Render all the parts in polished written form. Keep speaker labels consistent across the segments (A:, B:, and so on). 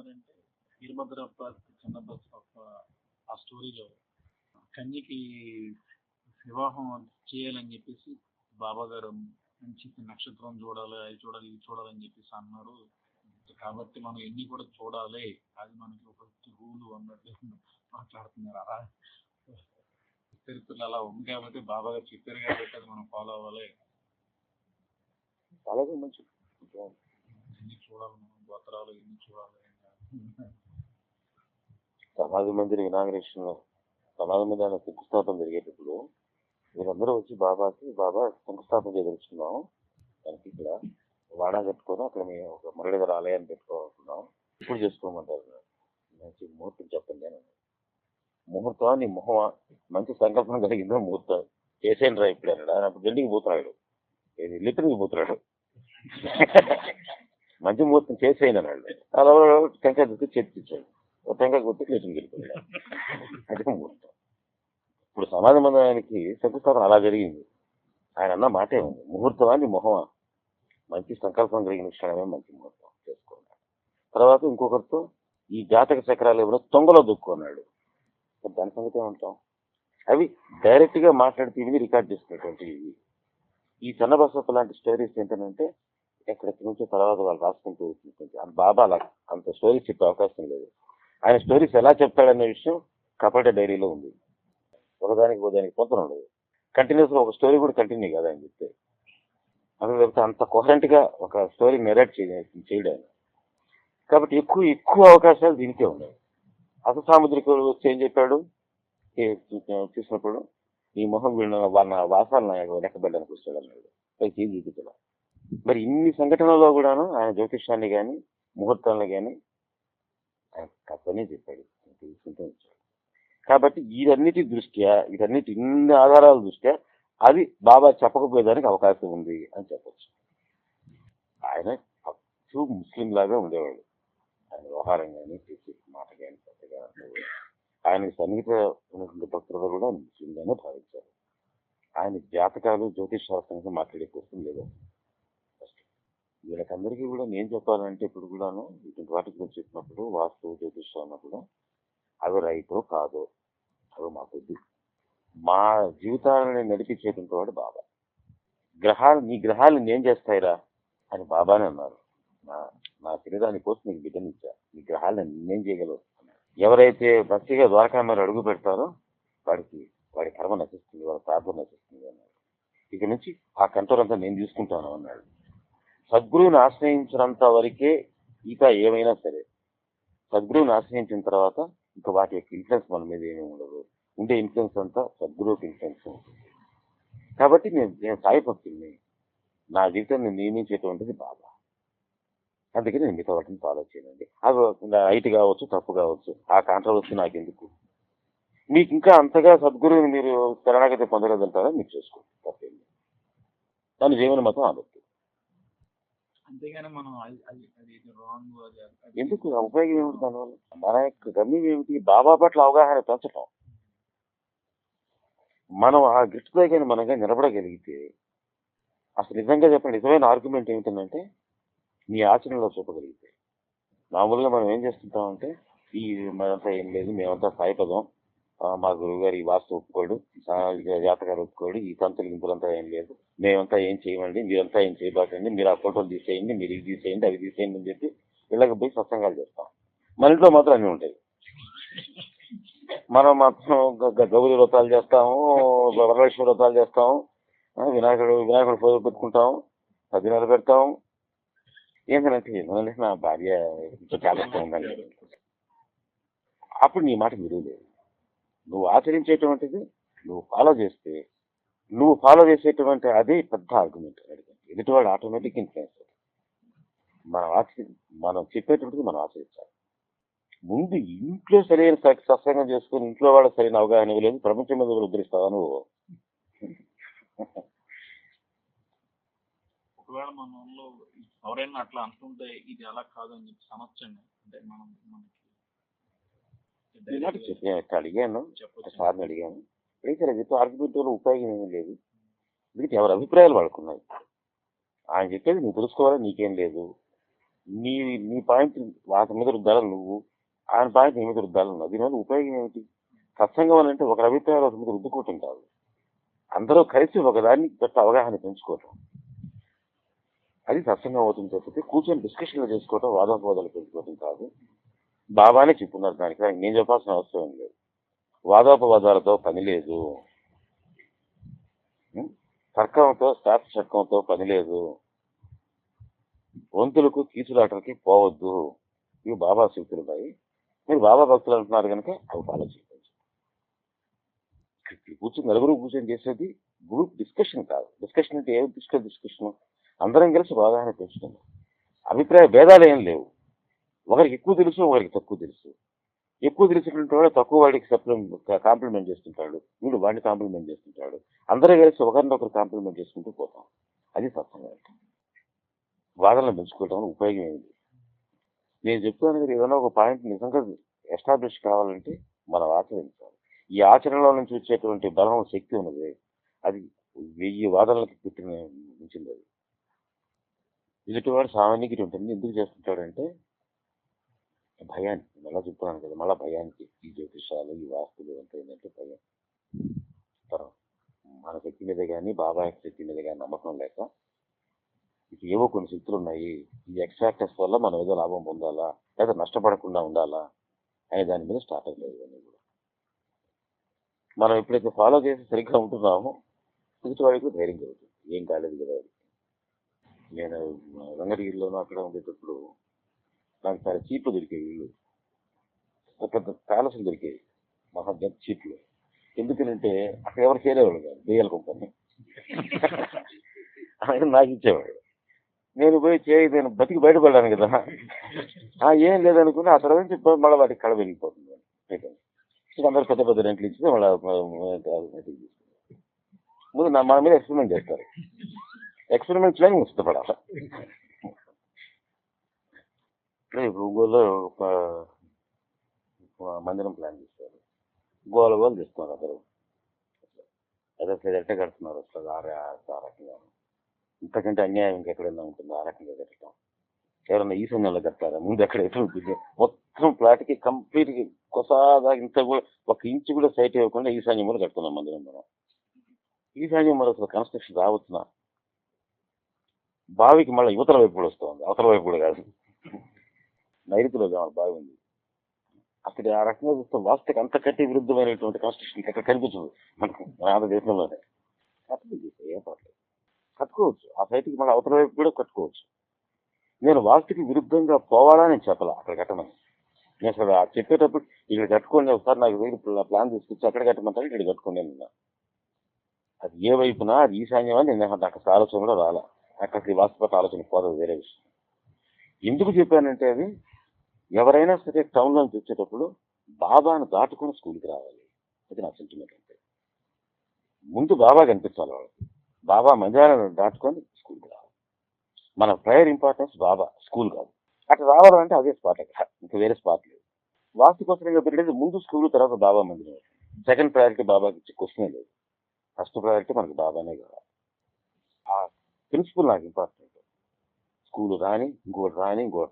A: చెప్తున్నారంటే వీరభద్రప్ప చిన్నబసప్ప ఆ స్టోరీలో కన్యకి వివాహం చేయాలని చెప్పేసి బాబా గారు మంచి నక్షత్రం చూడాలి, అది చూడాలి, ఇది చూడాలని చెప్పేసి అన్నారు. కాబట్టి మనం ఎన్ని కూడా చూడాలి, అది మనకి ఒక రూలు అన్నట్టు మాట్లాడుతున్నారు. అలా చరిత్రలు అలా ఉంది కాబట్టి బాబా గారు చెప్పారు కాబట్టి అది మనం ఫాలో అవ్వాలి.
B: అలాగే మంచి
A: ఎన్ని చూడాలి, మనం గోత్రాలు ఎన్ని చూడాలి.
B: సమాధి మందిర ఇనాగ్రేషన్, సమాధి మందిర శంకుస్థాపన జరిగేటప్పుడు వీరందరూ వచ్చి బాబా శంకుస్థాపన చేయదలుచుకున్నాం, దానికి ఇక్కడ వాడా కట్టుకొని అక్కడ మేము ఒక మురళీధర ఆలయాన్ని పెట్టుకోవాలనుకున్నాం, ఇప్పుడు చేసుకోమంటారు. మంచి ముహూర్తం చెప్పండి అని. ముహూర్తం నీ మొహం మంచి సంకల్పన కలిగిందో ముహూర్తం చేసేయండి రా ఇప్పుడు అన్నాడు. అప్పుడు గండికి పోతున్నాడు, లిటర్కి పోతున్నాడు. మంచి ముహూర్తం చేసేయండి అన్నాడు. అలా టెంకాయ గుర్తు చర్చించాడు, టెంకాయ గుర్తు లిటర్కి వెళ్ళిపోయాడు. అదే ముహూర్తం. ఇప్పుడు సమాధి మందిరానికి శంకుస్థాపన అలా జరిగింది. ఆయన అన్న మాటే ఉంది, ముహూర్తమాన్ని మొహమా, మంచి సంకల్పం కలిగిన క్షణమే మంచి ముహూర్తం చేసుకున్నాడు. తర్వాత ఇంకొకరితో ఈ జాతక చక్రాలు ఎవరో తొంగలో దుక్కున్నాడు. దాని సంగతి ఏమంటాం? అవి డైరెక్ట్ గా మాట్లాడితే ఇవి రికార్డ్ చేసుకున్నటువంటి ఇవి. ఈ చిన్నబసప్ప లాంటి స్టోరీస్ ఏంటంటే ఎక్కడెక్కడి నుంచో తర్వాత వాళ్ళు రాసుకుంటూ వచ్చినటువంటి బాబా అలా అంత స్టోరీస్ చెప్పే అవకాశం లేదు. ఆయన స్టోరీస్ ఎలా చెప్తాడనే విషయం కపట డైరీలో ఉంది. ఒకదానికి పొంతన ఉండదు. కంటిన్యూస్ గా ఒక స్టోరీ కూడా కంటిన్యూ కదా అని చెప్తే, అదే అంత కోహరెంట్ గా ఒక స్టోరీ నెరేట్ చేయడం. కాబట్టి ఎక్కువ అవకాశాలు దీనికే ఉన్నాయి. అసలు సాముద్రికుడు వచ్చి ఏం చెప్పాడు చూసినప్పుడు, ఈ మొహం వాళ్ళ వాసాలను లెక్కబెట్టడానికి వస్తాడు అన్నాడు. పైకి చూపించడం. మరి ఇన్ని సంఘటనలో కూడాను ఆయన జ్యోతిష్యాన్ని కానీ ముహూర్తాలను కానీ ఆయన తప్పనే చెప్పాడు, తెలుసుకుంటూ వచ్చాడు. కాబట్టి వీటన్నిటి ఇన్ని ఆధారాల దృష్ట్యా అది బాబా చెప్పకపోయేదానికి అవకాశం ఉంది అని చెప్పచ్చు. ఆయన అచ్చు ముస్లిం లాగా ఉండేవాడు. ఆయన వ్యవహారం కానీ చేసే మాట కానీ పెద్దగా ఆయన సన్నిహిత ఉన్నటువంటి భక్తులు కూడా ముస్లింగానే భావించారు. ఆయన జాతకాలు జ్యోతిష్ శాస్త్రంగా మాట్లాడే కోసం లేదు. వీళ్ళకందరికీ కూడా నేను చెప్పాలంటే ఇప్పుడు కూడాను ఇటువంటి వాటి గురించి చెప్పినప్పుడు వాస్తు జ్యోతిషం అన్నప్పుడు అవి రైతో కాదో అవి మాకొద్దు. మా జీవితాలని నడిపించేటువంటి వాడు బాబా. నీ గ్రహాలు నేను చేస్తాయిరా అని బాబానే అన్నారు. నా శరీరాన్ని కోసం నీకు బిడ్డనిచ్చా, నీ గ్రహాలను నేనేం చేయగలవు. ఎవరైతే భక్తిగా ద్వారకామారి అడుగు పెడతారో వాడి కర్మ నశిస్తుంది, వాడి ప్రార్థన నశిస్తుంది అన్నాడు. ఇక నుంచి ఆ కంట్రోల్ అంతా నేను తీసుకుంటాను అన్నాడు. సద్గురువుని ఆశ్రయించినంత వరకే ఇక ఏమైనా సరే, సద్గురువుని ఆశ్రయించిన తర్వాత ఇంకా వాటి యొక్క ఇన్ఫ్లుయెన్స్ మన మీద ఏమీ ఉండదు. ఉండే ఇన్ఫ్లుయెన్స్ అంతా సద్గురువుకి ఇన్ఫ్లుయెన్స్ ఉంటుంది. కాబట్టి నేను సాయి భక్తుల్ని, నా జీవితాన్ని నియమించేటువంటిది బాబా. అందుకని నేను మిగతా వాటిని ఫాలో చేయండి. అది రైట్ కావచ్చు, తప్పు కావచ్చు, ఆ కాంట్రవర్సీ నాకు ఎందుకు. మీకు ఇంకా అంతగా సద్గురువుని మీరు శరణాగతి పొందలేదంటారా, మీరు చేసుకోండి, తప్పేంటి. దాని జీవన మతం ఆలోచన.
A: అంతేగాని మనం
B: ఎందుకు ఉపయోగం ఏమిటి దానివల్ల? మన యొక్క గమ్యం ఏమిటి? బాబా పట్ల అవగాహన పెంచడం. మనం ఆ గిట్టుతో కానీ మనగా నిలబడగలిగితే, అసలు నిజంగా చెప్పండి, నిజమైన ఆర్గ్యుమెంట్ ఏమిటంటే నీ ఆచరణలో చూపగలిగితే. మామూలుగా మనం ఏం చేస్తుంటామంటే ఈ మనంతా ఏం లేదు, మేమంతా సాయిపదం, మా గురువు గారు ఈ వాస్తు ఒప్పుకోడు, జాతకాలు ఒప్పుకోడు, ఈ తంతులు గింపులంతా ఏం లేదు, మేమంతా ఏం చేయమండి, మీరంతా ఏం చేయబాకండి, మీరు ఆ ఫోటోలు తీసేయండి, మీరు ఇది తీసేయండి, అవి తీసేయండి అని చెప్పి ఇళ్ళకి పోయి సత్సంగాలు చేస్తాం. మన ఇంట్లో మాత్రం అన్నీ ఉంటాయి. మనం మాత్రం గౌరీ వ్రతాలు చేస్తాము, వరలక్ష్మి వ్రతాలు చేస్తాము, వినాయకుడు పూజలు పెట్టుకుంటాము, పదినాలు పెడతాము. ఏంటంటే నా భార్య చాలా ఇష్టం ఉందండి. అప్పుడు నీ మాట విలువ లేదు. నువ్వు ఆచరించేటువంటిది నువ్వు ఫాలో చేసేటువంటి అదే పెద్ద ఆర్గ్యుమెంట్. ఎదుటివాడు ఆటోమేటిక్ ఇన్ఫ్లుయెన్స్. మనం చెప్పేటువంటిది మనం ఆచరించాలి. ముందు ఇంట్లో సరైన సత్సంగం చేసుకుని ఇంట్లో వాళ్ళకి సరైన అవగాహన ఇవ్వలేదు, ప్రపంచం మీద ఉద్ధరిస్తావా నువ్వు?
A: ఒకవేళ మనలో ఎవరైనా అట్లా అంటుంటే ఇది అలా కాదని చెప్పి సమస్యండి. అంటే
B: అడిగాను, సార్ని అడిగాను, అడిగితే ఆర్గ్యుమెంట్ వల్ల ఉపయోగం ఏమీ లేదు. ఎందుకంటే ఎవరి అభిప్రాయాలు వాడుకున్నాయి. ఆయన చెప్పేది నువ్వు తెలుసుకోవాలని నీకేం లేదు. నీ నీ పాయింట్ అతని మీద రుద్దాలి నువ్వు, ఆయన పాయింట్ నీ మీద రుద్దాలి నువ్వు. దీనివల్ల ఉపయోగం ఏమిటి? సత్సంగం అంటే ఒకరి అభిప్రాయాలు ఒకరి మీద రుద్దుకోవటం కాదు, అందరూ కలిసి ఒకదాన్ని గట్ట అవగాహన పెంచుకోవటం, అది సత్సంగం అవుతుంది. తప్పితే కూర్చొని డిస్కషన్లు చేసుకోవటం, వాదోపవాదాలు పెంచుకోవటం కాదు. బాబానే చెప్పున్నారు, దానికి నేను చెప్పాల్సిన అవసరం ఏం లేదు. వాదోపవాదాలతో పని లేదు, తర్కంతో శాస్త్రశకంతో పని లేదు, వంతులకు కీచులాటలకి పోవద్దు. ఇవి బాబా సూక్తులున్నాయి. మీరు బాబా భక్తులు అంటున్నారు కనుక అవి ఫాలో చేయండి. కూర్చొని నలుగురు కూర్చొని చేసేది గ్రూప్ డిస్కషన్ కాదు. డిస్కషన్ అంటే ఏం డిస్కషన్? అందరం కలిసి అవగాహన పెంచుతున్నాం. అభిప్రాయ భేదాలు ఏం లేవు. ఒకరికి ఎక్కువ తెలుసు, ఒకరికి తక్కువ తెలుసు. ఎక్కువ తెలిసినటువంటి వాడు తక్కువ వాడికి కాంప్లిమెంట్ చేస్తుంటాడు, వీడు వాడిని కాంప్లిమెంట్ చేస్తుంటాడు. అందరూ కలిసి ఒకరినొకరు కాంప్లిమెంట్ చేసుకుంటూ పోతాం. అది సత్సంగం. వాదనలు పెంచుకోవడం వల్ల ఉపయోగం ఏంటి? నేను చెప్తాను కదా, ఏదైనా ఒక పాయింట్ నిజంగా ఎస్టాబ్లిష్ కావాలంటే మనం ఆచరించాలి. ఈ ఆచరణలో నుంచి వచ్చేటువంటి బలం, శక్తి ఉన్నది, అది 1000 వాదనలకి పుట్టిన మించింది. అది ఎదుటివాడు సామాన్యకి ఉంటుంది. ఎందుకు చేస్తుంటాడంటే భయానికి. మళ్ళీ చెప్తున్నాను కదా, మళ్ళీ భయానికి. ఈ జ్యోతిషాలు, ఈ వాస్తులు అంతా ఏంటంటే భయం. మన శక్తి మీద కానీ బాబా శక్తి మీద కానీ నమ్మకం లేక ఇక ఏవో కొన్ని శక్తులు ఉన్నాయి, ఈ ఎక్స్ట్రాక్టర్స్ వల్ల మనం ఏదో లాభం పొందాలా లేదా నష్టపడకుండా ఉండాలా అనే దాని మీద స్టార్ట్ అవ్వలేదు. ఇవన్నీ కూడా మనం ఎప్పుడైతే ఫాలో చేసి సరిగ్గా ఉంటున్నామో ఎదుటి వాడికి ధైర్యం కలుగుతుంది. ఏం కాలేదు కదా వాడికి. నేను వెంకటగిరిలోనూ అక్కడ ఉండేటప్పుడు నాకు చాలా చీప్లు దొరికేవి ఇల్లు, పెద్ద ప్యాలెస్లు దొరికేవి, మహా గట్ చీప్లు. ఎందుకంటే అక్కడ ఎవరు చేయలేవాడు కాదు, దెయ్యాల కంపెనీ. ఆయన నాకు ఇచ్చేవాడు. నేను పోయి నేను బతికి బయటపడ్డాను కదా, ఏం లేదనుకుని ఆ తర్వాత మళ్ళీ వాటికి కళ వెళ్ళిపోతుంది. అందరూ పెద్ద పెద్ద రెంట్లు ఇచ్చి మళ్ళీ ముందు మన మీద ఎక్స్పెరిమెంట్ చేస్తారు. ఎక్స్పెరిమెంట్ చేయడానికి ఇష్టపడాలి. గోలో ఒక మందిరం ప్లాన్ చేస్తారు, గోల చేస్తున్నారు అందరూ. అదే ఎట్ట కడుతున్నారు అసలు ఆ రకంగా. ఇంతకంటే అన్యాయం ఇంకెక్కడైనా ఉంటుంది ఆ రకంగా కట్టడం. ఎవరన్నా ఈశాన్యంలో కట్టారా? ముందు ఎక్కడ ఎట్లా ఉంటుంది? మొత్తం ప్లాట్కి కంప్లీట్గా కొసాగా ఇంత కూడా 1 ఇంచు కూడా సైట్ ఇవ్వకుండా ఈశాన్యం కూడా కడుతున్నాం మందిరం మనం. ఈశాన్యం మరి అసలు కన్స్ట్రక్షన్ రావచ్చునా? బావికి మళ్ళీ యువతల వైపు కూడా వస్తుంది, అవతల వైపు కూడా కాదు, నైరుతిలో బావి ఉంది. అక్కడ ఆ రకంగా చూస్తే వాస్తవిక అంత కట్టి విరుద్ధమైనటువంటి కన్స్ట్రక్షన్ ఎక్కడ కనిపించదు మనకు, మన ఆంధ్రదేశంలోనే. ఏం పర్లేదు, కట్టుకోవచ్చు. ఆ సైట్కి మళ్ళీ అవతల వైపు కూడా కట్టుకోవచ్చు. నేను వాస్తుకి విరుద్ధంగా పోవాలని నేను చెప్పాల అక్కడ కట్టమని. నేను అసలు చెప్పేటప్పుడు ఇక్కడ కట్టుకోండి, ఒకసారి నాకు ప్లాన్ తీసుకొచ్చి అక్కడ కట్టమంటారు, ఇక్కడ కట్టుకోండి అన్నా. అది ఏ వైపునా అది ఈశాన్యం అని నేను నాకు అసలు ఆలోచన కూడా రాలా. అక్కడికి వాస్తుపట్ల ఆలోచన పోతుంది, వేరే విషయం. ఎందుకు చెప్పానంటే అది ఎవరైనా సరే టౌన్లో నుంచి వచ్చేటప్పుడు బాబాను దాటుకుని స్కూల్కి రావాలి. అది నా సెంటిమెంట్. అంటే ముందు బాబా కనిపించాలి వాళ్ళకి. బాబా మందిరాలను దాటుకొని స్కూల్కి రావాలి. మన ప్రేయర్ ఇంపార్టెన్స్ బాబా, స్కూల్ కాదు. అట్లా రావాలంటే అదే స్పాట్, అక్కడ ఇంకా వేరే స్పాట్ లేదు. వాస్తుకోసంగా పెట్టేది ముందు స్కూల్, తర్వాత బాబా మందిరం. సెకండ్ ప్రయారిటీ బాబాకి ఇచ్చే క్వశ్చనే లేదు. ఫస్ట్ ప్రయారిటీ మనకి బాబానే కావాలి. ఆ ప్రిన్సిపల్ నాకు ఇంపార్టెంట్. స్కూల్ రాని ఇంకోటి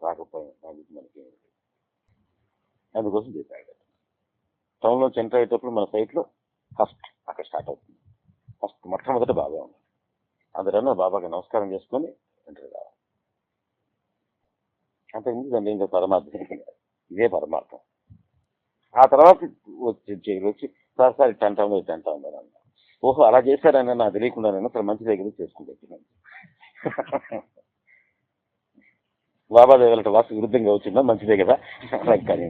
B: రాకపోయినా మనకి అందుకోసం చెప్పాడు. టౌన్లో ఎంటర్ అయ్యేటప్పుడు మన సైట్లో ఫస్ట్ అక్కడ స్టార్ట్ అవుతుంది. ఫస్ట్ మొట్టమొదటి బాబా ఉంది. అందరన్నా బాబాకి నమస్కారం చేసుకొని ఎంటర్ కావాలి. అంతకుముందు దాన్ని ఇంకా పరమార్థం, ఇదే పరమార్థం. ఆ తర్వాత వచ్చి సార్ టెంటాం అన్న. ఓహో అలా చేశారని నాకు తెలియకుండానైనా సరే మంచి దగ్గర చేసుకుంటున్నాను. బాబా దగ్గర వాస్తు విరుద్ధంగా వచ్చిందా మంచిదే కదా. కానీ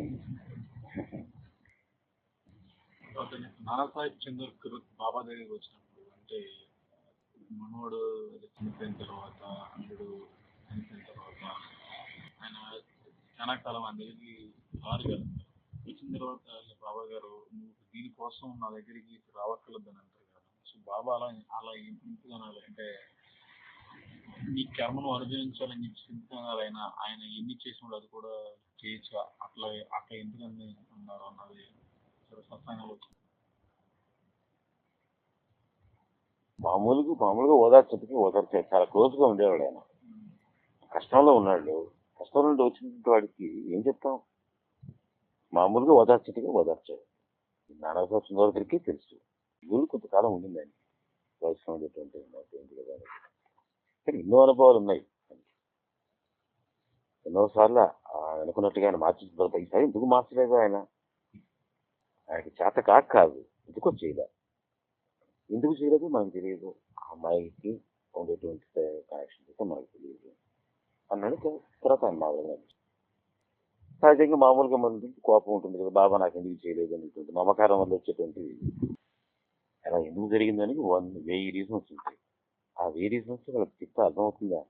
A: నానాసాహెబ్ చంద్రకర్ బాబా దగ్గరికి వచ్చినప్పుడు, అంటే మనోడు చనిపోయిన తర్వాత, అల్లుడు చనిపోయిన తర్వాత ఆయన చాలా కాలం అందరికి రారుగారు. వచ్చిన తర్వాత బాబా గారు నువ్వు దీనికోసం నా దగ్గరికి రావక్కర్లేదని అంటారు కదా. సో బాబా అలా ఎందుకు అనాలి అంటే నీ కర్మను అనుభవించాలని చెప్పి చింతనాలు ఆయన ఎన్ని చేసినప్పుడు అది కూడా చేయొచ్చు, అట్లా ఎందుకని అన్నారు అన్నది సత్సంగంలో వచ్చింది.
B: మామూలుగా ఓదార్చేటికి చాలా క్లోజ్గా ఉండేవాడు ఆయన. కష్టంలో ఉన్నాడు, కష్టం నుండి వచ్చినటువంటి వాడికి ఏం చెప్తాం? మామూలుగా ఓదార్చేట్టుగా ఓదార్చాడు. నాన్నగారు వచ్చిన వరకు తెలుసు. గురు కొంతకాలం ఉండింది ఆయన వయసులో ఉండేటువంటి ఏంటి కదా అని. కానీ ఎన్నో అనుభవాలు ఉన్నాయి. ఎన్నోసార్లు అనుకున్నట్టుగా ఆయన మార్చిన తర్వాత ఈసారి ఎందుకు మార్చలేదు ఆయన? ఆయనకి చేత కాదు, ఎందుకో చేయలేదు. ఎందుకు చేయలేదు మనకు తెలియదు. ఆ అమ్మాయికి ఉండేటువంటి కనెక్షన్ అయితే మనకు తెలియదు అన్నాడు. తర్వాత ఆయన మామూలుగా సహజంగా మామూలుగా మనకి కోపం ఉంటుంది కదా, బాబా నాకు ఎందుకు చేయలేదు అనేటువంటి మమకారం వల్ల వచ్చేటువంటి అలా ఎందుకు జరిగిందని 1000 రీజన్స్ ఉంటాయి. ఆ 1000 రీజన్స్ వాళ్ళకి చెప్తే అర్థమవుతుందా?